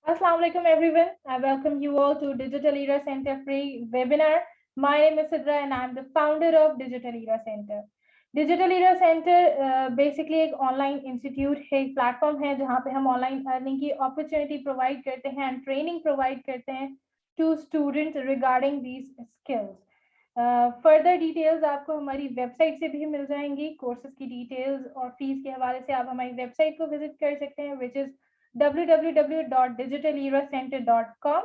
Assalamu alaikum everyone. I welcome you all to Digital Era Center free webinar. My name is Sidra and I'm the founder of Digital Era Center. Digital Era Center basically एक online institute है, एक platform है जहाँ पे हम online earning की opportunity provide करते हैं एंड ट्रेनिंग प्रोवाइड करते हैं to students regarding these skills. Further details आपको हमारी वेबसाइट से भी मिल जाएंगी। कोर्सेज की डिटेल्स और फीस के हवाले से आप हमारी वेबसाइट को विजिट कर सकते हैं विच इज www.digitaleracenter.com।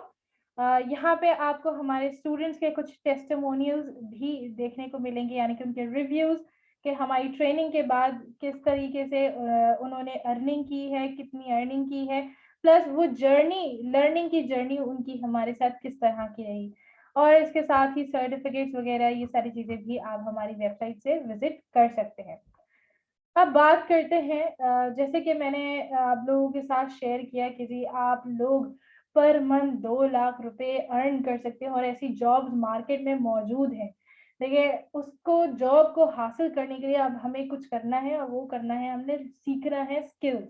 यहाँ पे आपको हमारे स्टूडेंट्स के कुछ टेस्टिमोनियल्स भी देखने को मिलेंगे, यानी कि उनके रिव्यूज कि हमारी ट्रेनिंग के बाद किस तरीके से उन्होंने अर्निंग की है, कितनी अर्निंग की है, प्लस वो जर्नी, लर्निंग की जर्नी उनकी हमारे साथ किस तरह की रही, और इसके साथ ही सर्टिफिकेट्स वगैरह ये सारी चीजें भी आप हमारी वेबसाइट से विजिट कर सकते हैं। अब बात करते हैं, जैसे कि मैंने आप लोगों के साथ शेयर किया कि जी आप लोग पर मंथ 2 लाख रुपए अर्न कर सकते हैं और ऐसी जॉब्स मार्केट में मौजूद हैं। देखिए, उसको जॉब को हासिल करने के लिए अब हमें कुछ करना है और वो करना है, हमने सीखना है स्किल्स।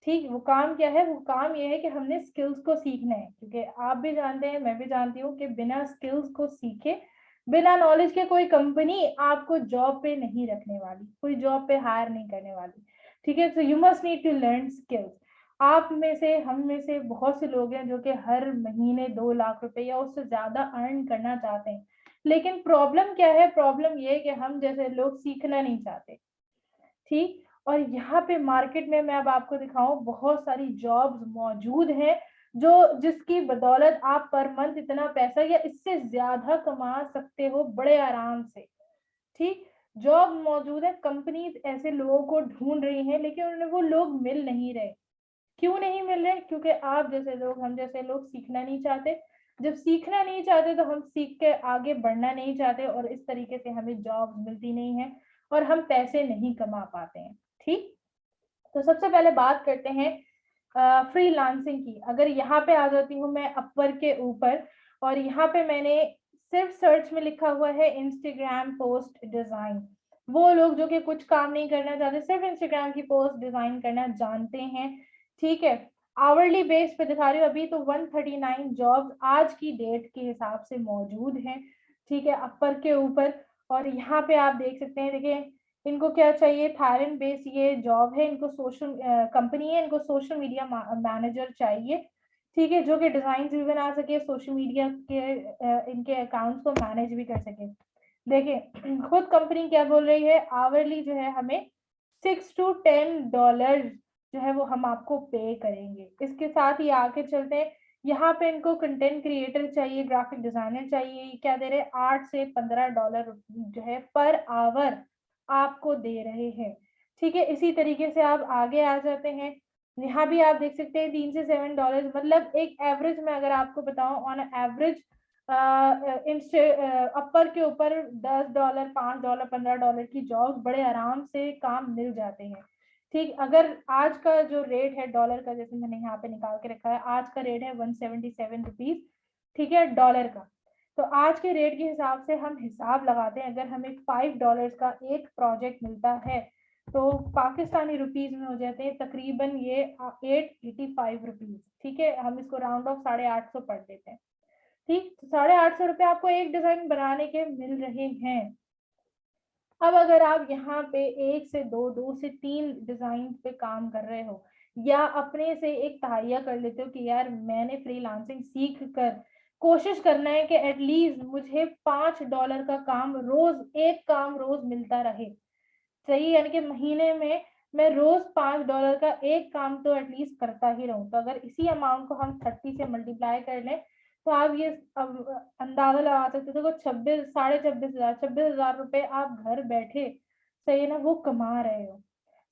ठीक, वो काम क्या है? वो काम ये है कि हमने स्किल्स को सीखना है, क्योंकि आप भी जानते हैं, मैं भी जानती हूँ कि बिना स्किल्स को सीखे, बिना नॉलेज के कोई कंपनी आपको जॉब पे नहीं रखने वाली, कोई जॉब पे हायर नहीं करने वाली। ठीक है, so you must need to learn skills. आप में से, हम में से बहुत से लोग हैं जो कि हर महीने 2 लाख रुपए या उससे ज्यादा अर्न करना चाहते हैं, लेकिन प्रॉब्लम क्या है? प्रॉब्लम ये है कि हम जैसे लोग सीखना नहीं चाहते। ठीक, और यहाँ पे मार्केट में मैं अब आपको दिखाऊं, बहुत सारी जॉब्स मौजूद हैं जो जिसकी बदौलत आप पर मंथ इतना पैसा या इससे ज्यादा कमा सकते हो बड़े आराम से। ठीक, जॉब मौजूद है, कंपनीज ऐसे लोगों को ढूंढ रही हैं, लेकिन उन्हें वो लोग मिल नहीं रहे। क्यों नहीं मिल रहे? क्योंकि आप जैसे लोग, हम जैसे लोग सीखना नहीं चाहते। जब सीखना नहीं चाहते तो हम सीख के आगे बढ़ना नहीं चाहते, और इस तरीके से हमें जॉब मिलती नहीं है और हम पैसे नहीं कमा पाते हैं। ठीक, तो सबसे पहले बात करते हैं फ्रीलांसिंग की। अगर यहाँ पे आ जाती हूँ मैं अपवर के ऊपर, और यहाँ पे मैंने सिर्फ सर्च में लिखा हुआ है इंस्टाग्राम पोस्ट डिजाइन। वो लोग जो कि कुछ काम नहीं करना चाहते, सिर्फ इंस्टाग्राम की पोस्ट डिजाइन करना जानते हैं। ठीक है, आवरली बेस पे दिखा रही हूँ, अभी तो 139 जॉब्स आज की डेट के हिसाब से मौजूद हैं। ठीक है, अपर के ऊपर, और यहाँ पे आप देख सकते हैं। देखिए, इनको क्या चाहिए? थाईलैंड बेस्ड ये जॉब है, इनको सोशल कंपनी है, इनको सोशल मीडिया मैनेजर चाहिए। ठीक है, जो कि डिजाइन भी बना सके, सोशल मीडिया के इनके अकाउंट्स को मैनेज भी कर सके। देखिए, खुद कंपनी क्या बोल रही है? आवरली जो है हमें $6 to $10 जो है वो हम आपको पे करेंगे। इसके साथ ही आगे चलते हैं, यहाँ पे इनको कंटेंट क्रिएटर चाहिए, ग्राफिक डिजाइनर चाहिए। क्या दे रहे हैं? $8 से $15 जो है पर आवर आपको दे रहे हैं। ठीक है, इसी तरीके से आप आगे आ जाते हैं। यहाँ भी आप देख सकते हैं $3 से $7, मतलब एक एवरेज में अगर आपको बताऊं, ऑन एवरेज अपर के ऊपर $10, $5, $15 की जॉब बड़े आराम से काम मिल जाते हैं। ठीक, अगर आज का जो रेट है डॉलर का, जैसे मैंने यहाँ पे निकाल के रखा है, आज का रेट है 177 रुपीज। ठीक है, डॉलर का। तो आज के रेट के हिसाब से हम हिसाब लगाते हैं, अगर हमें $5 का एक प्रोजेक्ट मिलता है तो पाकिस्तानी रुपीज में हो जाते हैं तकरीबन ये 885 रुपीज। ठीक है, हम इसको राउंड ऑफ 850 पढ़ देते हैं। ठीक, तो 850 रुपये आपको एक डिजाइन बनाने के मिल रहे हैं। अब अगर आप यहाँ पे 1 से 2, 2 से 3 डिजाइन पे काम कर रहे हो, या अपने से एक तहैया कर लेते हो कि यार मैंने फ्रीलांसिंग सीख कर कोशिश करना है कि एटलीस्ट मुझे $5 का काम रोज, एक काम रोज मिलता रहे। सही, यानी कि महीने में मैं रोज $5 का एक काम तो एटलीस्ट करता ही रहूं। तो अगर इसी अमाउंट को हम 30 से मल्टीप्लाई कर लें तो आप ये अंदाजा लगा सकते हो। देखो, 26,000 आप घर बैठे, सही है ना, वो कमा रहे हो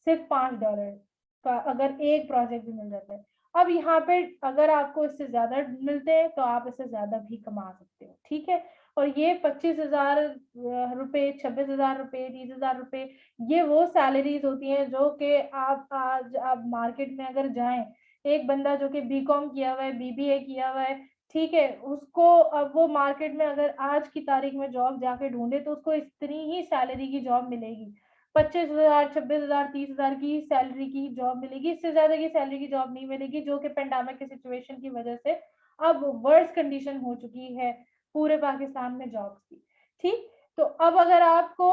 सिर्फ $5 का, अगर एक प्रोजेक्ट भी मिल जाता है। अब यहाँ पे अगर आपको इससे ज्यादा मिलते हैं तो आप इससे ज्यादा भी कमा सकते हो। ठीक है, और ये 25,000 रुपए, 26,000 रुपए, 30,000 रुपए, ये वो सैलरीज होती हैं जो कि आप मार्केट में अगर जाएं, एक बंदा जो कि बीकॉम किया हुआ है, बीबीए किया हुआ है, ठीक है, उसको अब वो मार्केट में अगर आज की तारीख में जॉब जाके ढूंढे तो उसको इतनी ही सैलरी की जॉब मिलेगी। 25,000, 26,000, 30,000 की सैलरी की जॉब मिलेगी, इससे ज्यादा की सैलरी की जॉब नहीं मिलेगी, जो कि पेंडेमिक की सिचुएशन की वजह से अब वर्स्ट कंडीशन हो चुकी है पूरे पाकिस्तान में जॉब्स की। ठीक, तो अब अगर आपको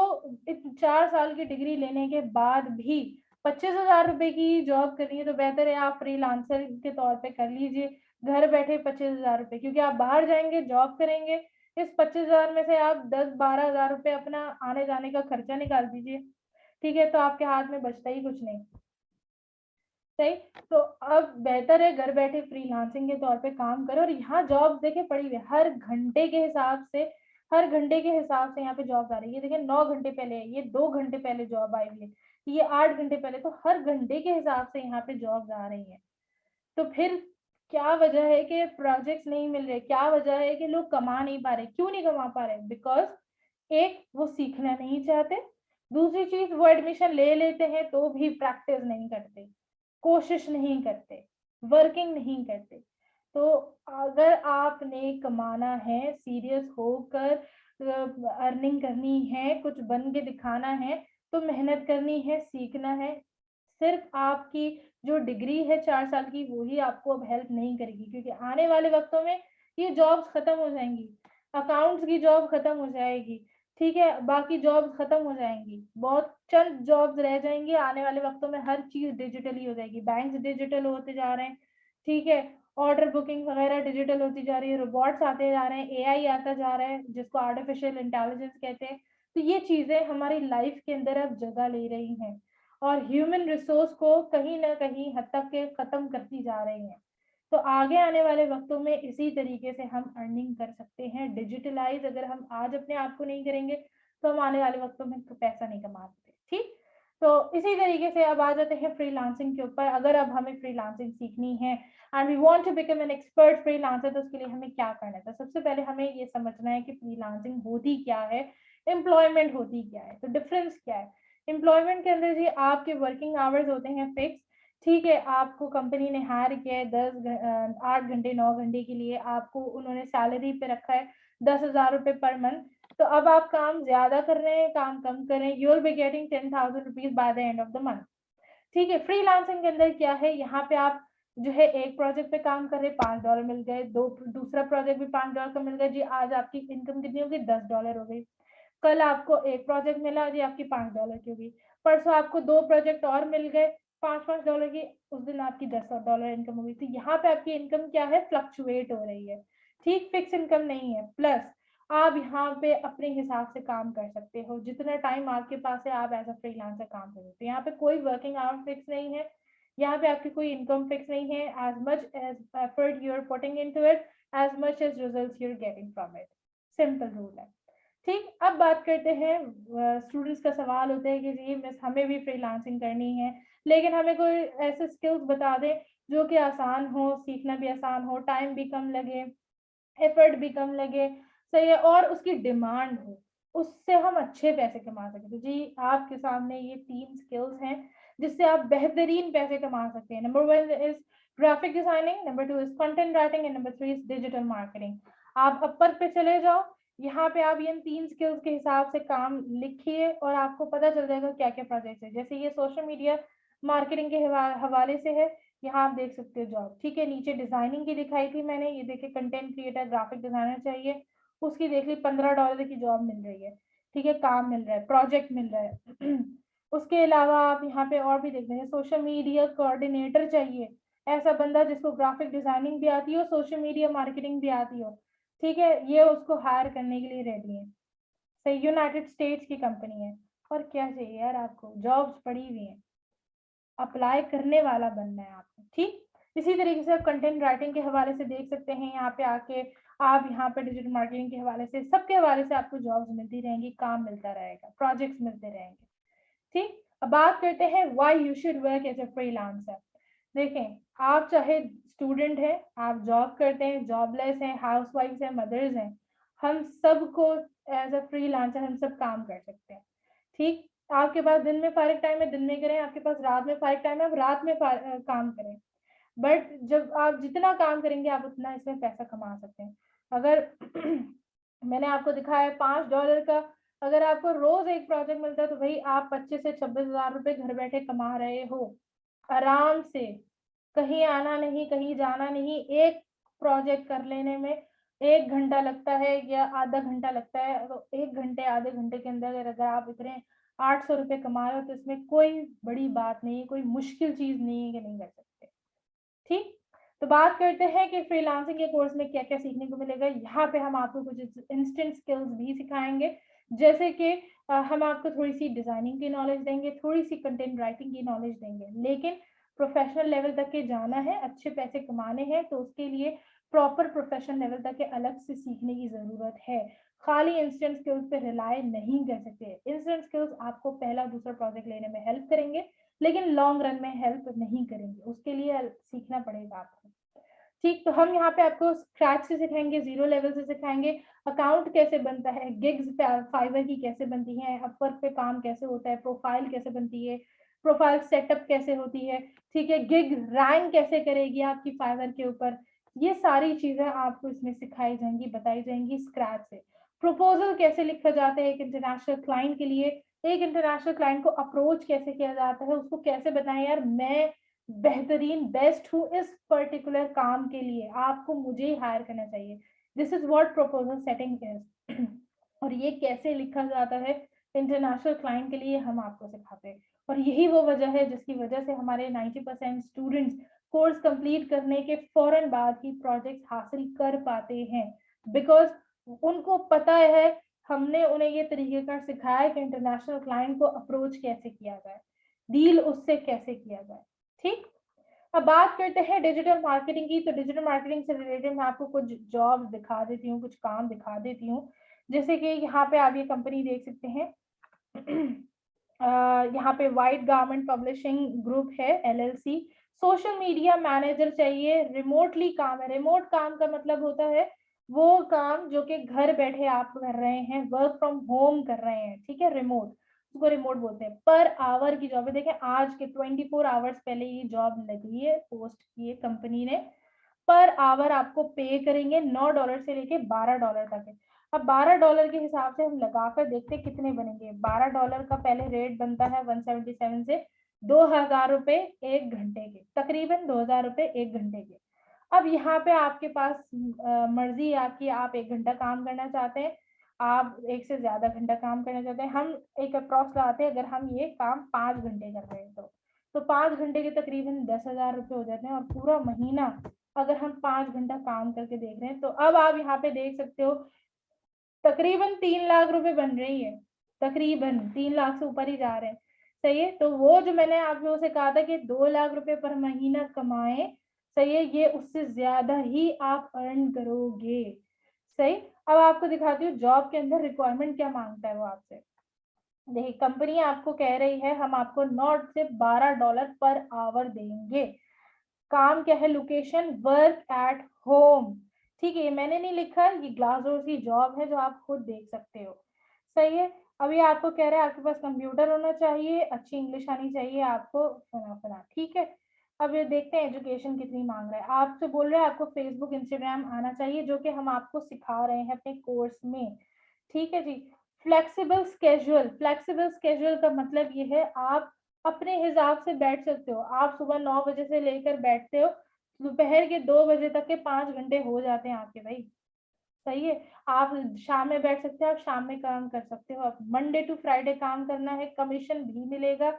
4 साल की डिग्री लेने के बाद भी 25,000 रुपए की जॉब करनी है, तो बेहतर है आप फ्रीलांसर के तौर पे कर लीजिए घर बैठे 25,000 रुपए, क्योंकि आप बाहर जाएंगे जॉब करेंगे, इस 25,000 में से आप 10-12,000 रुपए अपना आने जाने का खर्चा निकाल दीजिए, ठीक है, तो आपके हाथ में बचता ही कुछ नहीं। सही, तो अब बेहतर है घर बैठे फ्रीलांसिंग के तौर पे काम करो, और यहाँ जॉब देखे पड़ी हुई हर घंटे के हिसाब से, हर घंटे के हिसाब से यहाँ पे जॉब आ रही है। देखिए 9 घंटे पहले है, ये 2 घंटे पहले जॉब आई हुई है, ये 8 घंटे पहले, तो हर घंटे के हिसाब से यहाँ पे जॉब आ रही है। तो फिर क्या वजह है कि प्रोजेक्ट्स नहीं मिल रहे, क्या वजह है कि लोग कमा नहीं पा रहे, क्यों नहीं कमा पा रहे? बिकॉज एक, वो सीखना नहीं चाहते, दूसरी चीज वो एडमिशन ले लेते हैं तो भी प्रैक्टिस नहीं करते, कोशिश नहीं करते, वर्किंग नहीं करते। तो अगर आपने कमाना है, सीरियस होकर अर्निंग करनी है, कुछ बन के दिखाना है, तो मेहनत करनी है, सीखना है। सिर्फ आपकी जो डिग्री है 4 साल की, वो ही आपको अब हेल्प नहीं करेगी, क्योंकि आने वाले वक्तों में ये जॉब्स खत्म हो जाएंगी, अकाउंट्स की जॉब खत्म हो जाएगी, ठीक है, बाकी जॉब्स खत्म हो जाएंगी, बहुत चंद जॉब्स रह जाएंगी। आने वाले वक्तों में हर चीज डिजिटल ही हो जाएगी, बैंक डिजिटल होते जा रहे हैं, ठीक है, ऑर्डर बुकिंग वगैरह डिजिटल होती जा रही है, रोबोट्स आते जा रहे हैं, एआई आता जा रहा है, जिसको आर्टिफिशियल इंटेलिजेंस कहते हैं। तो ये चीजें हमारी लाइफ के अंदर अब जगह ले रही हैं, और ह्यूमन रिसोर्स को कहीं ना कहीं हद तक के खत्म करती जा रही हैं। तो आगे आने वाले वक्तों में इसी तरीके से हम अर्निंग कर सकते हैं डिजिटलाइज। अगर हम आज अपने आप को नहीं करेंगे, तो हम आने वाले वक्तों में पैसा नहीं कमा सकते। ठीक, तो इसी तरीके से अब आ जाते हैं फ्रीलांसिंग के ऊपर। अगर अब हमें फ्रीलांसिंग सीखनी है and we want to become an expert freelancer, तो उसके लिए हमें क्या करना है? तो सबसे पहले हमें ये समझना है कि फ्रीलांसिंग होती क्या है, एम्प्लॉयमेंट होती क्या है। तो डिफरेंस क्या है? एम्प्लॉयमेंट के अंदर जी आपके वर्किंग आवर्स होते हैं फिक्स, ठीक है, आपको कंपनी ने हायर किया है 8 घंटे 9 घंटे के लिए, आपको उन्होंने सैलरी पे रखा है 10,000 रुपए पर मंथ। तो अब आप काम ज्यादा कर रहे हैं, काम कम कर रहे हैं, you will be getting 10,000 rupees by the end of the month. ठीक है, फ्रीलांसिंग के अंदर क्या है, यहाँ पे आप जो है एक प्रोजेक्ट पे काम कर रहे, $5 मिल गए, दूसरा प्रोजेक्ट भी $5 का मिल गया जी, आज आपकी इनकम कितनी होगी? $10 हो गई। कल आपको एक प्रोजेक्ट मिला जी, आपकी $5 की होगी। परसों आपको 2 प्रोजेक्ट और मिल गए $5-5 की, उस दिन आपकी $10 इनकम होगी। तो यहाँ पे आपकी इनकम क्या है? फ्लक्चुएट हो रही है, ठीक, फिक्स इनकम नहीं है। प्लस आप यहाँ पे अपने हिसाब से काम कर सकते हो, जितना टाइम आपके पास है आप एज अ फ्रीलांसर काम कर सकते हो। यहाँ पे कोई वर्किंग आवर फिक्स नहीं है, यहाँ पे आपकी कोई इनकम फिक्स नहीं है। As much as effort you are putting into it, as much as results you are getting from it, simple rule है। ठीक, अब बात करते हैं, स्टूडेंट्स का सवाल होता है कि जी मिस हमें भी फ्रीलांसिंग करनी है, लेकिन हमें कोई ऐसे स्किल्स बता दें जो कि आसान हो, सीखना भी आसान हो, टाइम भी कम लगे, एफर्ट भी कम लगे, सही है, और उसकी डिमांड हो, उससे हम अच्छे पैसे कमा सकते। तो जी आपके सामने ये 3 स्किल्स हैं जिससे आप बेहतरीन पैसे कमा सकते हैं। Number 1 is graphic designing, number 2 is content writing, and number 3 is digital marketing. आप अपर पे चले जाओ, यहाँ पे आप इन 3 स्किल्स के हिसाब से काम लिखिए और आपको पता चल जाएगा क्या क्या प्रोजेक्ट है। जैसे ये सोशल मीडिया मार्केटिंग के हवाले से है, यहाँ आप देख सकते हो जॉब, ठीक है, नीचे डिजाइनिंग की दिखाई थी मैंने, ये देखिए कंटेंट क्रिएटर ग्राफिक डिजाइनर चाहिए, उसकी देख ली $15 की जॉब मिल रही है, ठीक है, काम मिल रहा है, प्रोजेक्ट मिल रहा है। उसके अलावा आप यहाँ पे और भी देख रहे हैं, सोशल मीडिया कोऑर्डिनेटर चाहिए, ऐसा बंदा जिसको ग्राफिक डिजाइनिंग भी आती हो, सोशल मीडिया मार्केटिंग भी आती हो, ठीक है, ये उसको हायर करने के लिए रेडी है। सही, यूनाइटेड स्टेट्स की कंपनी है। और क्या चाहिए यार, आपको जॉब्स पड़ी हुई हैं, अप्लाई करने वाला बनना है आपको। ठीक, इसी तरीके से आप कंटेंट राइटिंग के हवाले से देख सकते हैं, यहाँ पे आके आप यहाँ पे डिजिटल मार्केटिंग के हवाले से, सबके हवाले से आपको जॉब्स मिलती रहेंगी, काम मिलता रहेगा, प्रोजेक्ट्स मिलते रहेंगे। ठीक, अब बात करते हैं why you should work as a freelancer. देखें, आप चाहे स्टूडेंट हैं, आप जॉब करते हैं, जॉबलेस हैं, हाउसवाइफ हैं, मदर्स हैं, हम सबको एज अ फ्रीलांसर हम सब काम कर सकते हैं। ठीक, आपके पास दिन में फारिग टाइम है दिन में करें, आपके पास रात में फारिग टाइम है आप रात में काम करें, बट जब आप जितना काम करेंगे आप उतना इसमें पैसा कमा सकते हैं। अगर मैंने आपको दिखाया $5 का अगर आपको रोज एक प्रोजेक्ट मिलता है तो भाई आप 25 से 26,000 रुपए घर बैठे कमा रहे हो आराम से, कहीं आना नहीं, कहीं जाना नहीं। एक प्रोजेक्ट कर लेने में 1 घंटा लगता है या आधा घंटा लगता है, तो 1 घंटे आधे घंटे के अंदर अगर आप इतने 800 रुपए कमा रहे हो तो इसमें कोई बड़ी बात नहीं है, कोई मुश्किल चीज नहीं है कि नहीं कर सकते। ठीक, तो बात करते हैं कि फ्रीलांसिंग के कोर्स में क्या क्या सीखने को मिलेगा। यहाँ पे हम आपको कुछ इंस्टेंट स्किल्स भी सिखाएंगे, जैसे कि हम आपको थोड़ी सी डिजाइनिंग की नॉलेज देंगे, थोड़ी सी कंटेंट राइटिंग की नॉलेज देंगे, लेकिन प्रोफेशनल लेवल तक के जाना है, अच्छे पैसे कमाने हैं, तो उसके लिए प्रॉपर प्रोफेशनल लेवल तक के अलग से सीखने की जरूरत है। खाली इंस्टेंट स्किल्स पे रिलाय नहीं कर सकते। इंस्टेंट स्किल्स आपको पहला दूसरा प्रोजेक्ट लेने में हेल्प करेंगे, लेकिन लॉन्ग रन में हेल्प नहीं करेंगे, उसके लिए सीखना पड़ेगा आपको। ठीक, तो हम यहाँ पे आपको स्क्रैच से सिखाएंगे, जीरो लेवल से सिखाएंगे, अकाउंट कैसे बनता है, गिग्स फाइवर की कैसे बनती है, अपवर्क पे काम कैसे होता है, प्रोफाइल कैसे बनती है, प्रोफाइल सेटअप कैसे होती है, ठीक है, गिग रैंक कैसे करेगी आपकी फाइवर के ऊपर। ये सारी चीजें आपको इसमें सिखाई जाएंगी, बताई जाएंगी स्क्रैच से। प्रपोजल कैसे लिखा जाता है एक इंटरनेशनल क्लाइंट के लिए, एक इंटरनेशनल क्लाइंट को अप्रोच कैसे किया जाता है, उसको कैसे बताएं यार मैं बेहतरीन बेस्ट हूँ इस पर्टिकुलर काम के लिए, आपको मुझे ही हायर करना चाहिए। This is what proposal setting is. और ये कैसे लिखा जाता है इंटरनेशनल क्लाइंट के लिए हम आपको सिखाते हैं। और यही वो वजह है जिसकी वजह से हमारे 90% स्टूडेंट्स कोर्स कंप्लीट करने के फौरन बाद ही प्रोजेक्ट हासिल कर पाते हैं, बिकॉज उनको पता है, हमने उन्हें ये तरीकेकार सिखाया कि इंटरनेशनल क्लाइंट को अप्रोच कैसे किया जाए, डील उससे कैसे किया जाए। ठीक, अब बात करते हैं डिजिटल मार्केटिंग की। तो डिजिटल मार्केटिंग से रिलेटेड मैं आपको कुछ जॉब दिखा देती हूँ, कुछ काम दिखा देती हूँ। जैसे कि यहाँ पे आप ये कंपनी देख सकते हैं। यहाँ पे वाइट गारमेंट पब्लिशिंग ग्रुप है एलएलसी। सोशल मीडिया मैनेजर चाहिए, रिमोटली काम है। रिमोट काम का मतलब होता है वो काम जो कि घर बैठे आप कर रहे हैं, वर्क फ्रॉम होम कर रहे हैं, ठीक है, रिमोट, उसको रिमोट बोलते हैं। पर आवर की जॉब है, देखें आज के 24 आवर्स पहले ये जॉब लगी है, पोस्ट की है कंपनी ने। पर आवर आपको पे करेंगे, $9 से लेके $12 तक है। अब $12 के हिसाब से हम लगाकर देखते कितने बनेंगे। $12 का पहले रेट बनता है 177 से 2,000 रुपए 1 घंटे के, तकरीबन 2,000 रुपए 1 घंटे के। अब यहाँ पे आपके पास मर्जी आपकी, आप 1 घंटा काम करना चाहते हैं, आप एक से ज्यादा घंटा काम करना चाहते हैं। हम एक अप्रॉक्स लगाते हैं, अगर हम ये काम 5 घंटे कर रहे हैं तो 5 घंटे के तकरीबन 10,000 रुपए हो जाते हैं। और पूरा महीना अगर हम 5 घंटा काम करके देख रहे हैं, तो अब आप यहाँ पे देख सकते हो तकरीबन 3 लाख रुपए बन रही है, तकरीबन 3 लाख से ऊपर ही जा रहे हैं। सही है, तो वो जो मैंने आप लोगों से कहा था कि 2 लाख रुपए पर महीना कमाए, सही है, ये उससे ज्यादा ही आप अर्न करोगे। सही, अब आपको दिखाती हूँ जॉब के अंदर रिक्वायरमेंट क्या मांगता है वो आपसे। देखिए कंपनी आपको कह रही है हम आपको 9 से $12 पर आवर देंगे। काम क्या है, लोकेशन वर्क एट होम। ठीक है, ये मैंने नहीं लिखा, ये ग्लासडोर की जॉब है जो आप खुद देख सकते हो। सही है, अभी आपको कह रहे हैं आपके पास कंप्यूटर होना चाहिए, अच्छी इंग्लिश आनी चाहिए आपको, सुना। ठीक है, अब ये देखते हैं एजुकेशन कितनी मांग रहा है। आपसे बोल रहे हैं आपको फेसबुक इंस्टाग्राम आना चाहिए, जो कि हम आपको सिखा रहे हैं अपने कोर्स में। ठीक है जी। फ्लेक्सिबल स्केड्यूल, फ्लेक्सिबल स्केड्यूल का मतलब ये है आप अपने हिसाब से बैठ सकते हो। आप सुबह 9 बजे से लेकर बैठते हो, दोपहर के 2 बजे तक के 5 घंटे हो जाते हैं आपके भाई। सही है, आप शाम में बैठ सकते हो, आप शाम में काम कर सकते हो। आप मंडे टू फ्राइडे काम करना है, कमीशन भी मिलेगा।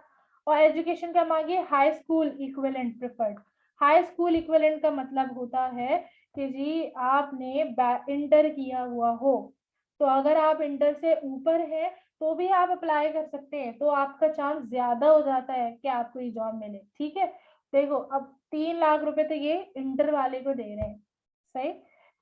और एजुकेशन का मांगिए high school equivalent preferred. High school equivalent का मतलब होता है कि जी आपने इंटर किया हुआ हो, तो अगर आप इंटर से ऊपर है तो भी आप अप्लाई कर सकते हैं, तो आपका चांस ज्यादा हो जाता है कि आपको ये जॉब मिले। ठीक है, देखो अब 3 लाख रुपए तो ये इंटर वाले को दे रहे हैं। सही,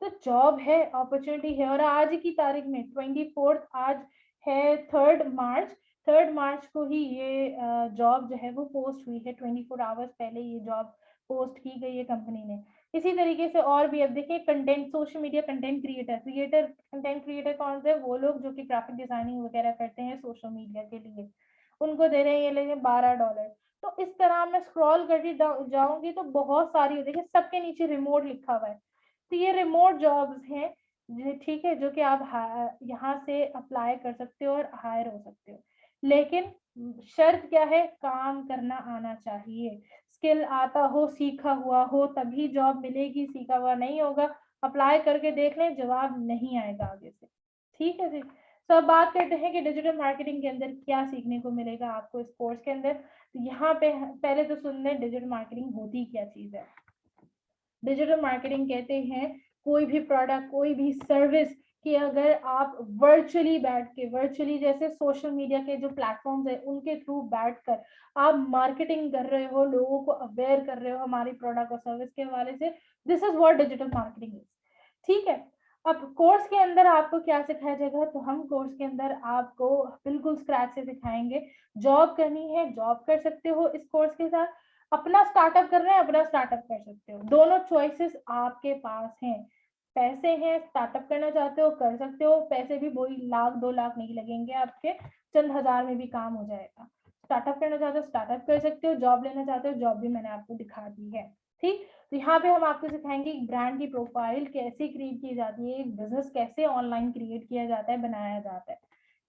तो जॉब है, अपॉर्चुनिटी है। और आज की तारीख में 24 आज है, 3 मार्च, 3 मार्च को ही ये जॉब जो है वो पोस्ट हुई है। 24 आवर्स पहले ये जॉब पोस्ट की गई है कंपनी ने। इसी तरीके से और भी, अब देखिए content, social media content content creator कौन से, वो लोग जो कि ग्राफिक डिजाइनिंग वगैरह करते हैं सोशल मीडिया के लिए, उनको दे रहे हैं ये लेंगे $12। तो इस तरह मैं स्क्रॉल करती जाऊंगी तो बहुत सारी, देखिए सबके नीचे रिमोट लिखा हुआ है, तो ये रिमोट जॉब्स हैं। ठीक है, जो कि आप यहाँ से अप्लाई कर सकते हो और हायर हो सकते हो। लेकिन शर्त क्या है, काम करना आना चाहिए, स्किल आता हो, सीखा हुआ हो, तभी जॉब मिलेगी, सीखा हुआ नहीं होगा, अप्लाई करके देख लें, जवाब नहीं आएगा आगे से। ठीक है जी। तो अब बात करते हैं कि डिजिटल मार्केटिंग के अंदर क्या सीखने को मिलेगा आपको इस कोर्स के अंदर। तो यहाँ पे पहले तो सुन लें डिजिटल मार्केटिंग होती क्या चीज है। डिजिटल मार्केटिंग कहते हैं कोई भी प्रोडक्ट, कोई भी सर्विस कि अगर आप वर्चुअली बैठ के, वर्चुअली जैसे सोशल मीडिया के जो प्लेटफॉर्म्स है उनके थ्रू बैठकर आप मार्केटिंग कर रहे हो, लोगों को अवेयर कर रहे हो हमारी प्रोडक्ट और सर्विस के हवाले से, this is what digital marketing is. ठीक है। अब कोर्स के अंदर आपको क्या सिखाया जाएगा, तो हम कोर्स के अंदर आपको बिल्कुल स्क्रैच से सिखाएंगे। जॉब करनी है, जॉब कर सकते हो इस कोर्स के साथ, अपना स्टार्टअप कर रहे हैं, अपना स्टार्टअप कर सकते हो, दोनों चॉइसेस आपके पास हैं। पैसे हैं, स्टार्टअप करना चाहते हो कर सकते हो, पैसे भी वही 1 लाख 2 लाख नहीं लगेंगे आपके, चंद हजार में भी काम हो जाएगा। स्टार्टअप करना चाहते हो स्टार्टअप कर सकते हो, जॉब लेना चाहते हो जॉब भी मैंने आपको दिखा दी है। ठीक। तो यहाँ पे हम आपको सिखाएंगे एक ब्रांड की प्रोफाइल कैसे क्रिएट की जाती है, एक बिजनेस कैसे ऑनलाइन क्रिएट किया जाता है, बनाया जाता है।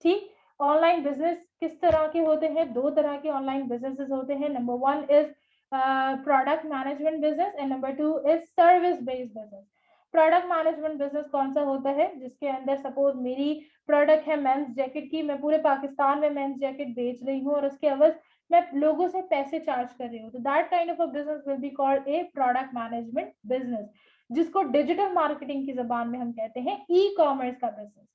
ठीक। ऑनलाइन बिजनेस किस तरह के होते हैं, 2 तरह के ऑनलाइन बिजनेसेस होते हैं। Number 1 is product management business and number 2 is service based business. Product management business कौन सा होता है, जिसके अंदर सपोज मेरी प्रोडक्ट है मेंस जैकेट की, मैं पूरे पाकिस्तान में मेंस जैकेट बेच रही हूँ और उसके अवज मैं लोगों से पैसे चार्ज कर रही हूँ, तो that kind of a business will be called a product management business, जिसको डिजिटल मार्केटिंग की जबान में हम कहते हैं ई कॉमर्स का बिजनेस।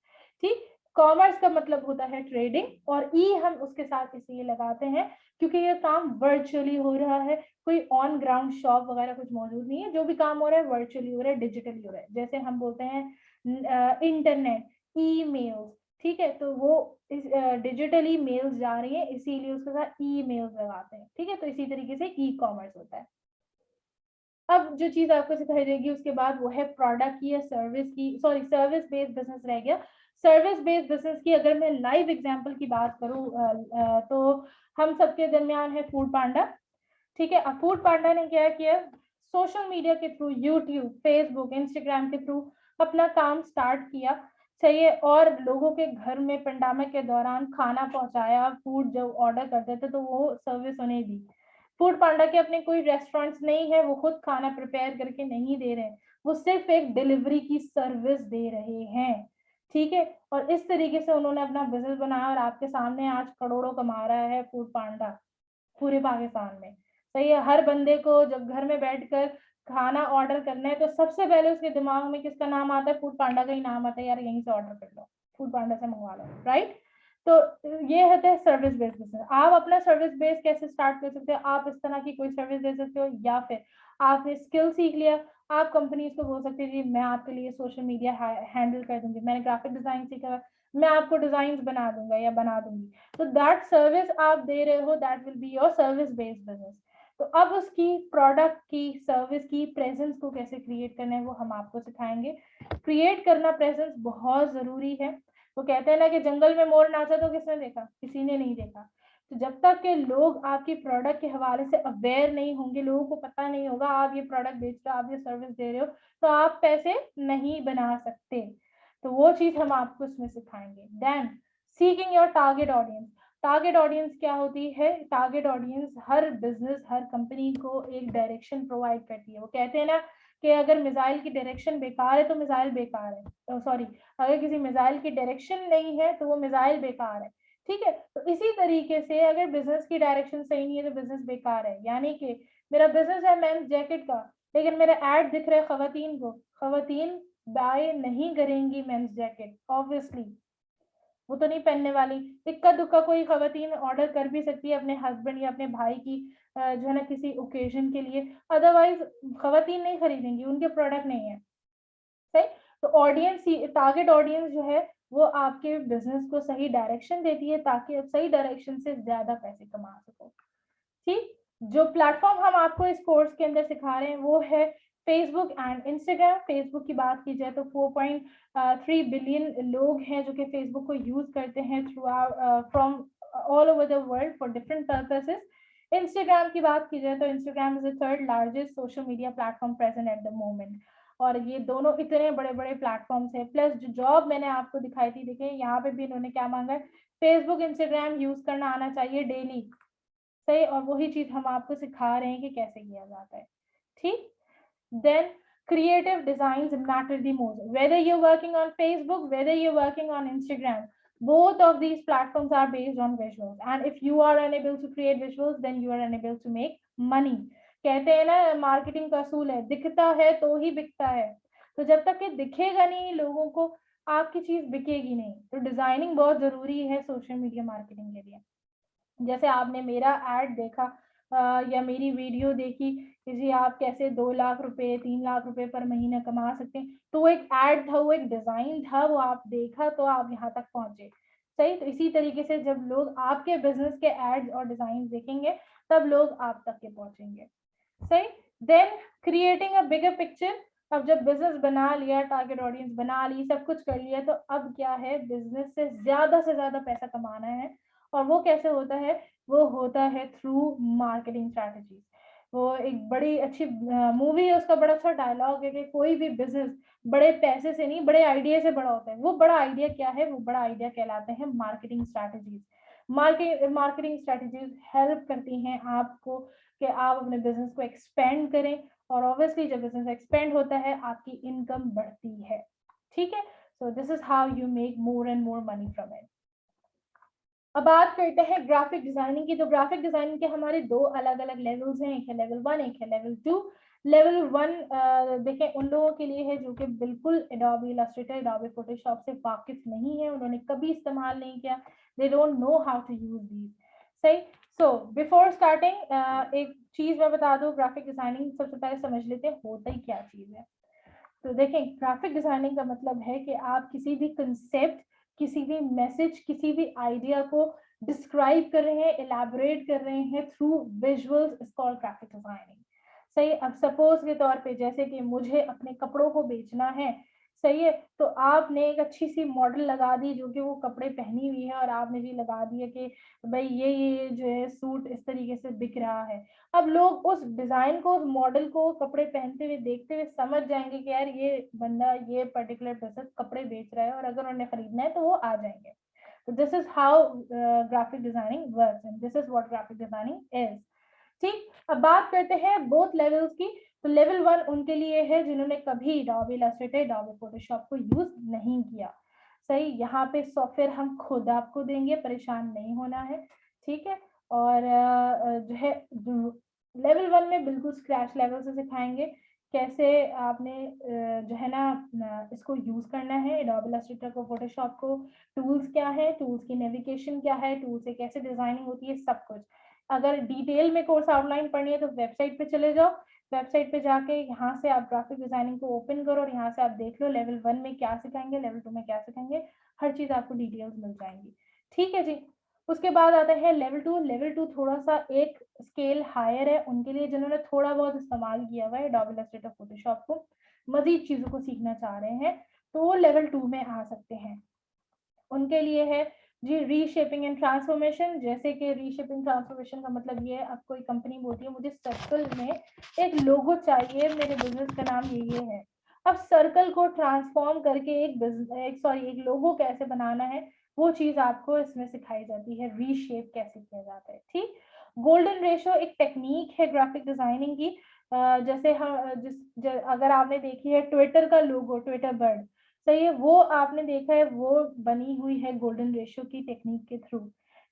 ठीक। कॉमर्स का मतलब होता है ट्रेडिंग और ई हम उसके साथ इसलिए लगाते हैं क्योंकि ये काम वर्चुअली हो रहा है, कोई ऑन ग्राउंड शॉप वगैरह कुछ मौजूद नहीं है, जो भी काम हो रहा है वर्चुअली हो रहा है, डिजिटली हो रहा है। जैसे हम बोलते हैं इंटरनेट, ईमेल, ठीक है, तो वो डिजिटली मेल्स जा रही है इसीलिए उसके साथ ई मेल्स लगाते हैं। ठीक है, तो इसी तरीके से ई कॉमर्स होता है। अब जो चीज आपको सिखाई जाएगी उसके बाद वो है प्रोडक्ट की या सर्विस की, सॉरी सर्विस बेस्ड बिजनेस रह गया। सर्विस बेस्ड बिजनेस की अगर मैं लाइव एग्जांपल की बात करूं तो हम सबके दरमियान है फूड पांडा। ठीक है, अब फूड पांडा ने क्या किया, सोशल मीडिया के थ्रू, यूट्यूब, फेसबुक, इंस्टाग्राम के थ्रू अपना काम स्टार्ट किया। सही है, और लोगों के घर में पेंडेमिक के दौरान खाना पहुंचाया, फूड जो ऑर्डर करते थे तो वो सर्विस उन्हें दी। फूड पांडा के अपने कोई रेस्टोरेंट्स नहीं है, वो खुद खाना प्रिपेयर करके नहीं दे रहे, वो सिर्फ एक डिलीवरी की सर्विस दे रहे हैं। ठीक है, और इस तरीके से उन्होंने अपना बिजनेस बनाया और आपके सामने आज करोड़ों कमा रहा है फूड पांडा पूरे पाकिस्तान में। सही है, हर बंदे को जब घर में बैठकर खाना ऑर्डर करना है तो सबसे पहले उसके दिमाग में किसका नाम आता है, फूड पांडा का ही नाम आता है, यार यहीं से ऑर्डर कर लो, फूड पांडा से मंगवा लो, राइट। तो ये होता है सर्विस बेस्ड बिजनेस। आप अपना सर्विस बेस कैसे स्टार्ट कर सकते हो, आप इस तरह की कोई सर्विस दे सकते हो, या फिर आपने स्किल सीख लिया, आप कंपनीज को बोल सकते हैं जी मैं आपके लिए सोशल मीडिया हैंडल कर दूंगी, मैंने ग्राफिक डिजाइन सीखा, मैं आपको डिजाइन बना दूंगा या बना दूंगी, तो दैट सर्विस आप दे रहे हो, that will be your service based business. तो अब उसकी प्रोडक्ट की, सर्विस की प्रेजेंस को कैसे क्रिएट करना है वो हम आपको सिखाएंगे। क्रिएट करना प्रेजेंस बहुत जरूरी है। वो कहते हैं ना कि जंगल में मोर नाचा तो किसने देखा, किसी ने नहीं देखा। तो जब तक के लोग आपकी प्रोडक्ट के हवाले से अवेयर नहीं होंगे, लोगों को पता नहीं होगा आप ये प्रोडक्ट बेच रहे हो, आप ये सर्विस दे रहे हो, तो आप पैसे नहीं बना सकते। तो वो चीज हम आपको इसमें सिखाएंगे। Then seeking your target audience. Target audience क्या होती है, टारगेट ऑडियंस हर बिजनेस, हर कंपनी को एक डायरेक्शन प्रोवाइड करती है। वो कहते हैं ना कि अगर मिसाइल की डायरेक्शन बेकार है तो मिसाइल बेकार है, सॉरी, अगर किसी मिसाइल की डायरेक्शन नहीं है तो वो मिसाइल बेकार है। ठीक है, तो इसी तरीके से अगर बिजनेस की डायरेक्शन सही नहीं है तो बिजनेस बेकार है। यानी कि मेरा बिजनेस है मेंस जैकेट का, लेकिन मेरा ऐड दिख रहा है खवातीन को, खवातीन बाय नहीं करेंगी मेंस जैकेट, ऑब्वियसली वो तो नहीं पहनने वाली। इक्का दुक्का कोई खवातीन ऑर्डर कर भी सकती है अपने हस्बैंड या अपने भाई की जो है ना किसी ओकेजन के लिए, अदरवाइज खवातीन नहीं खरीदेंगी, उनके प्रोडक्ट नहीं है। सही। तो ऑडियंस, टारगेट ऑडियंस जो है वो आपके बिजनेस को सही डायरेक्शन देती है ताकि आप सही डायरेक्शन से ज्यादा पैसे कमा सको। ठीक। जो प्लेटफॉर्म हम आपको इस कोर्स के अंदर सिखा रहे हैं वो है फेसबुक एंड इंस्टाग्राम। फेसबुक की बात की जाए तो 4.3 बिलियन लोग हैं जो कि फेसबुक को यूज करते हैं through from all over the world for different purposes. Instagram की बात की जाए तो Instagram is the third largest social media platform present at the moment. और ये दोनों इतने बड़े बड़े प्लेटफॉर्म्स है। प्लस जो जॉब मैंने आपको दिखाई थी, देखिए यहाँ पे भी इन्होंने क्या मांगा है, फेसबुक इंस्टाग्राम यूज करना आना चाहिए डेली, सही, और वही चीज हम आपको सिखा रहे हैं कि कैसे किया जाता है, ठीक। Then creative designs matter the most. Whether you're working on Facebook, whether you're working on Instagram, both of these platforms are based on visuals. And if you are unable to create visuals, then you are unable to make money. कहते हैं ना, marketing का असूल है, दिखता है तो ही बिकता है। तो जब तक कि दिखेगा नहीं लोगों को, आपकी चीज बिकेगी नहीं। तो डिजाइनिंग बहुत जरूरी है सोशल मीडिया मार्केटिंग के लिए। जैसे आपने मेरा एड देखा या मेरी वीडियो देखी कि जी आप कैसे 2 लाख रुपए 3 लाख रुपए पर महीना कमा सकते हैं, तो वो एक एड था, वो एक डिजाइन था, वो आप देखा तो आप यहाँ तक पहुंचे, सही। तो इसी तरीके से जब लोग आपके बिजनेस के एड्स और डिजाइन देखेंगे तब लोग आप तक के पहुंचेंगे, सही। Then creating a bigger picture. अब जब बिजनेस बना लिया, टारगेट ऑडियंस बना ली, सब कुछ कर लिया, तो अब क्या है, बिजनेस से ज्यादा पैसा कमाना है। और वो कैसे होता है, वो होता है थ्रू मार्केटिंग स्ट्रैटेजीज। वो एक बड़ी अच्छी मूवी है, उसका बड़ा अच्छा डायलॉग है कि कोई भी बिजनेस बड़े पैसे से नहीं, बड़े आइडिया से बड़ा होता है। वो बड़ा आइडिया क्या है, वो बड़ा आइडिया कहलाते हैं marketing strategies. Marketing strategies help करती हैं आपको कि आप अपने बिजनेस को एक्सपेंड करें, और ऑब्वियसली जब बिजनेस एक्सपेंड होता है आपकी इनकम बढ़ती है, ठीक है। So this is how you make more and more money from it. अब बात करते हैं ग्राफिक डिजाइनिंग की। तो ग्राफिक डिजाइनिंग के हमारे 2 अलग अलग लेवल्स हैं, एक है लेवल 1, एक है लेवल 2। लेवल 1 देखें उन लोगों के लिए है जो कि बिल्कुल एडोबी इलस्ट्रेटर, एडोबी फोटोशॉप से वाकिफ नहीं है, उन्होंने कभी इस्तेमाल नहीं किया, they don't know how to use these, सही। सो बिफोर स्टार्टिंग एक चीज मैं बता दूं, ग्राफिक डिजाइनिंग सबसे पहले समझ लेते हैं होता ही क्या चीज है। तो देखें, ग्राफिक डिजाइनिंग का मतलब है कि आप किसी भी कंसेप्ट, किसी भी मैसेज, किसी भी आइडिया को डिस्क्राइब कर रहे हैं, एलैबोरेट कर रहे हैं through visuals, is called graphic designing, सही। अब सपोज के तौर पे जैसे कि मुझे अपने कपड़ों को बेचना है, सही है, तो आपने एक अच्छी सी मॉडल लगा दी जो कि वो कपड़े पहनी हुई है, और आपने जी लगा दिया कि भाई ये जो है सूट इस तरीके से बिक रहा है। अब लोग उस डिजाइन को, उस मॉडल को कपड़े पहनते हुए देखते हुए समझ जाएंगे कि यार ये बंदा ये पर्टिकुलर बिजनेस कपड़े बेच रहा है, और अगर उन्हें खरीदना है तो वो आ जाएंगे। तो this is how graphic designing works and this is what graphic designing is, ठीक। अब बात करते हैं बोथ लेवल्स की। तो लेवल 1 उनके लिए है जिन्होंने कभी एडोबी इलस्ट्रेटर, एडोबी फोटोशॉप को यूज नहीं किया, सही। यहाँ पे सॉफ्टवेयर हम खुद आपको देंगे, परेशान नहीं होना है, ठीक है। और जो है लेवल 1 में बिल्कुल स्क्रैच लेवल से सिखाएंगे कैसे आपने जो है ना इसको यूज करना है, एडोबी इलस्ट्रेटर को, फोटोशॉप को, टूल्स क्या है, टूल्स की नेविगेशन क्या है, टूल से कैसे डिजाइनिंग होती है, सब कुछ। अगर डिटेल में कोर्स आउटलाइन पढ़नी है तो वेबसाइट पे चले जाओ, वेबसाइट पे जाके यहाँ से आप ग्राफिक डिजाइनिंग को ओपन करो और यहाँ से आप देख लो लेवल 1 में क्या सिखाएंगे, लेवल 2 में क्या सिखाएंगे, हर चीज आपको डिटेल्स मिल जाएंगी, ठीक है जी। उसके बाद आता है लेवल 2। लेवल 2 थोड़ा सा एक स्केल हायर है उनके लिए जिन्होंने थोड़ा बहुत इस्तेमाल किया हुआ है एडोबी इलस्ट्रेटर, फोटोशॉप को, मजीद चीजों को सीखना चाह रहे हैं, तो वो लेवल 2 में आ सकते हैं। उनके लिए है जी रीशेपिंग एंड ट्रांसफॉर्मेशन। जैसे कि रीशेपिंग ट्रांसफॉर्मेशन का मतलब ये है, अब कोई कंपनी बोलती है मुझे सर्कल में एक लोगो चाहिए, मेरे बिजनेस का नाम ये है। अब सर्कल को ट्रांसफॉर्म करके एक लोगो कैसे बनाना है, वो चीज आपको इसमें सिखाई जाती है, रीशेप कैसे किया जाता है, ठीक। गोल्डन रेशो एक टेक्निक है ग्राफिक डिजाइनिंग की। जैसे हम अगर आपने देखी है ट्विटर का लोगो, ट्विटर बर्ड, सही है, वो आपने देखा है, वो बनी हुई है गोल्डन रेशियो की टेक्निक के थ्रू,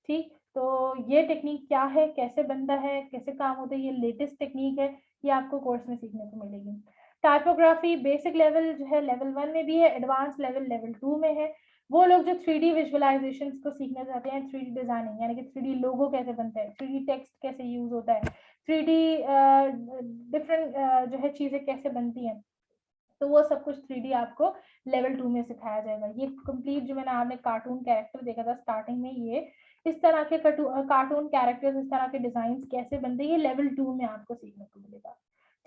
ठीक। तो ये टेक्निक क्या है, कैसे बनता है, कैसे काम होता है, ये लेटेस्ट टेक्निक है, ये आपको कोर्स में सीखने को मिलेगी। टाइपोग्राफी बेसिक लेवल जो है लेवल 1 में भी है, एडवांस लेवल लेवल 2 में है। वो लोग जो 3D विजुअलाइजेशन को सीखना चाहते हैं, 3D डिजाइनिंग यानी कि 3D लोगो कैसे बनता है, 3D टेक्स्ट कैसे यूज होता है, 3D डिफरेंट जो है चीजें कैसे बनती हैं, तो वो सब कुछ 3D आपको लेवल 2 में सिखाया जाएगा। ये कंप्लीट जो मैंने आपने कार्टून कैरेक्टर देखा था स्टार्टिंग में, ये इस तरह के कार्टून कैरेक्टर्स, इस तरह के डिजाइन कैसे बनते हैं, ये लेवल 2 में आपको सीखने को मिलेगा,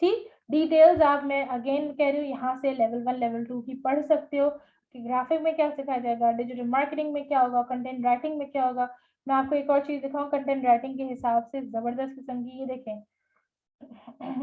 ठीक। डिटेल्स आप, मैं अगेन कह रही हूँ, यहाँ से लेवल 1 लेवल 2 की पढ़ सकते हो कि ग्राफिक में क्या सिखाया जाएगा, डिजिटल मार्केटिंग में क्या होगा, कंटेंट राइटिंग में क्या होगा। मैं आपको एक और चीज दिखाऊं कंटेंट राइटिंग के हिसाब से, जबरदस्त किस्म की, ये देखें।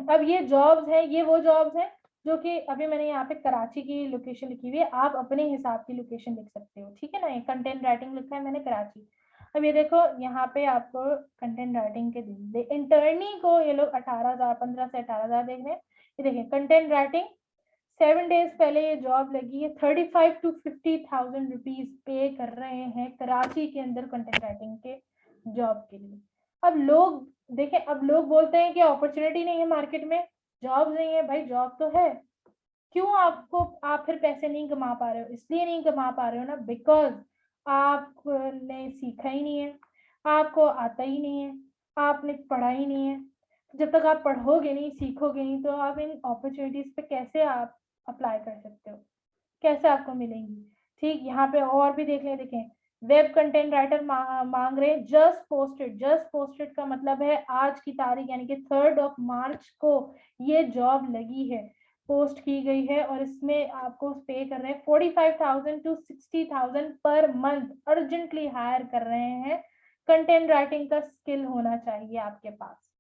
अब ये जॉब्स हैं, ये वो जॉब्स हैं जो कि अभी मैंने यहाँ पे कराची की लोकेशन लिखी हुई है, आप अपने हिसाब की लोकेशन लिख सकते हो, ठीक है ना। ये कंटेंट राइटिंग लिखा है मैंने कराची। अब ये देखो यहाँ पे आपको कंटेंट राइटिंग के दिन इंटर्नी को ये लोग 18,000 15 से 18,000 देख रहे हैं। ये देखिए कंटेंट राइटिंग 7 डेज पहले ये जॉब लगी है, 35 to 50,000 रुपीज पे कर रहे हैं कराची के अंदर कंटेंट राइटिंग के जॉब के लिए। अब लोग देखें, अब लोग बोलते हैं कि अपॉर्चुनिटी नहीं है मार्केट में, जॉब नहीं है। भाई जॉब तो है, क्यों आप फिर पैसे नहीं कमा पा रहे हो? इसलिए नहीं कमा पा रहे हो ना, बिकॉज आपने सीखा ही नहीं है, आपको आता ही नहीं है, आपने पढ़ा ही नहीं है। जब तक आप पढ़ोगे नहीं, सीखोगे नहीं, तो आप इन अपॉर्चुनिटीज पे कैसे आप अप्लाई कर सकते हो, कैसे आपको मिलेंगी? ठीक, यहाँ पे और भी देख लें, देखें वेब कंटेंट राइटर मांग रहे हैं जस्ट पोस्टेड। जस्ट पोस्टेड का मतलब है आज की तारीख यानी कि 3 मार्च को ये जॉब लगी है, पोस्ट की गई है, और इसमें आपको पे कर रहे हैं 45,000 to 60,000 per month. Urgently higher कर रहे हैं, कंटेंट राइटिंग का स्किल होना चाहिए आपके पास।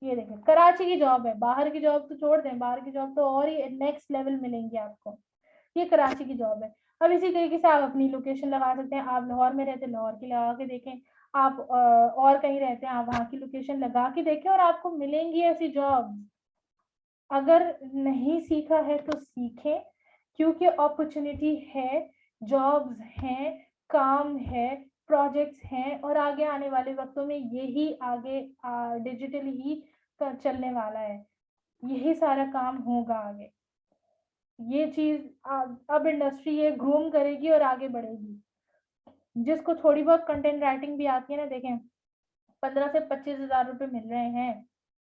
ये देखें कराची की जॉब है, बाहर की जॉब तो छोड़ दें, बाहर की जॉब तो और ही नेक्स्ट लेवल मिलेंगी आपको, ये कराची की जॉब है। अब इसी तरीके से आप अपनी लोकेशन लगा सकते हैं। आप लाहौर में रहते हैं, लाहौर की लगा के देखें, आप और कहीं रहते हैं, आप वहां की लोकेशन लगा के देखें, और आपको मिलेंगी ऐसी जॉब। अगर नहीं सीखा है तो सीखें, क्योंकि अपॉर्चुनिटी है, जॉब्स हैं, काम है, प्रोजेक्ट्स हैं, और आगे आने वाले वक्तों में यही आगे डिजिटल ही चलने वाला है, यही सारा काम होगा आगे। ये चीज अब इंडस्ट्री ये ग्रूम करेगी और आगे बढ़ेगी। जिसको थोड़ी बहुत कंटेंट राइटिंग भी आती है ना, देखें 15 से 25,000 रुपए मिल रहे हैं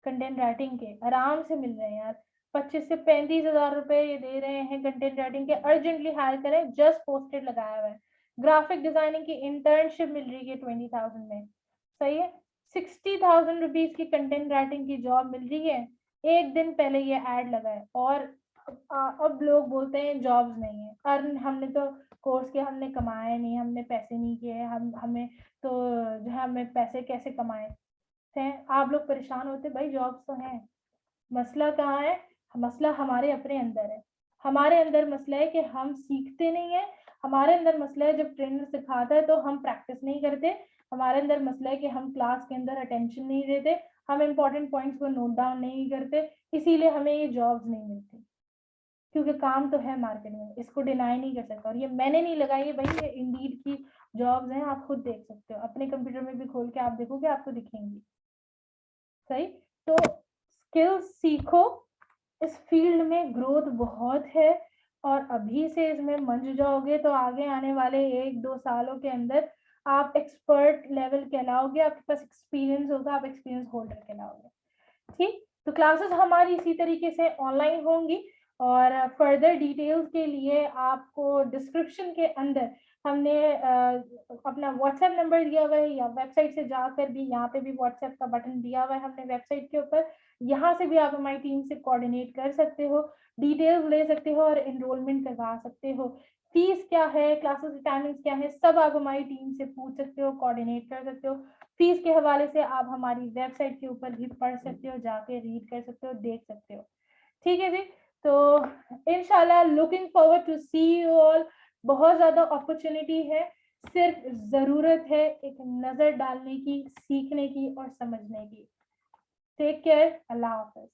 कंटेंट राइटिंग के, आराम से मिल रहे हैं यार। 25 से 35,000 रुपए ये दे रहे हैं कंटेंट राइटिंग के। अर्जेंटली हायर करें, जस्ट पोस्टेड लगाया हुआ है। ग्राफिक डिजाइनिंग की इंटर्नशिप मिल रही है 20,000 में, सही है। 60,000 रुपीज की कंटेंट राइटिंग की जॉब मिल रही है, एक दिन पहले ये एड लगा है। और अब लोग बोलते हैं जॉब्स नहीं है, अर्न हमने तो कोर्स किया, हमने कमाए नहीं, हमने पैसे नहीं किए, हमें तो जो है हमें पैसे कैसे कमाए थे। आप लोग परेशान होते, भाई जॉब्स तो हैं। मसला कहाँ है? मसला हमारे अपने अंदर है। हमारे अंदर मसला है कि हम सीखते नहीं है। हमारे अंदर मसला है जब ट्रेनर सिखाता है तो हम प्रैक्टिस नहीं करते। हमारे अंदर मसला है कि हम क्लास के अंदर अटेंशन नहीं देते, हम इंपॉर्टेंट पॉइंट्स को नोट डाउन नहीं करते, इसीलिए हमें ये जॉब्स नहीं मिलती। क्योंकि काम तो है मार्केट में, इसको डिनाई नहीं कर सकता। और ये मैंने नहीं लगाई है भाई, ये इंडीड की जॉब्स हैं, आप खुद देख सकते हो, अपने कंप्यूटर में भी खोल के आप देखोगे आपको दिखेंगी, सही। तो स्किल्स सीखो, इस फील्ड में ग्रोथ बहुत है, और अभी से इसमें मंझ जाओगे तो आगे आने वाले 1-2 सालों के अंदर आप एक्सपर्ट लेवल कहलाओगे, आपके पास एक्सपीरियंस होगा, आप एक्सपीरियंस होल्डर कहलाओगे। ठीक, तो क्लासेस हमारी इसी तरीके से ऑनलाइन होंगी, और फर्दर डिटेल्स के लिए आपको डिस्क्रिप्शन के अंदर हमने अपना व्हाट्सएप नंबर दिया हुआ है, या वेबसाइट से जाकर भी, यहाँ पे भी व्हाट्सएप का बटन दिया हुआ है हमने वेबसाइट के ऊपर, यहाँ से भी आप हमारी टीम से कोऑर्डिनेट कर सकते हो, डिटेल्स ले सकते हो और एनरोलमेंट करवा सकते हो। फीस क्या है, क्लासेस टाइमिंग्स क्या है, सब आप हमारी टीम से पूछ सकते हो, कोऑर्डिनेट कर सकते हो। फीस के हवाले से आप हमारी वेबसाइट के ऊपर भी पढ़ सकते हो, जाके रीड कर सकते हो, देख सकते हो। ठीक है जी, तो इंशाल्लाह looking forward to see you all. बहुत ज्यादा अपॉर्चुनिटी है, सिर्फ जरूरत है एक नजर डालने की, सीखने की और समझने की। टेक केयर, अल्लाह हाफिज।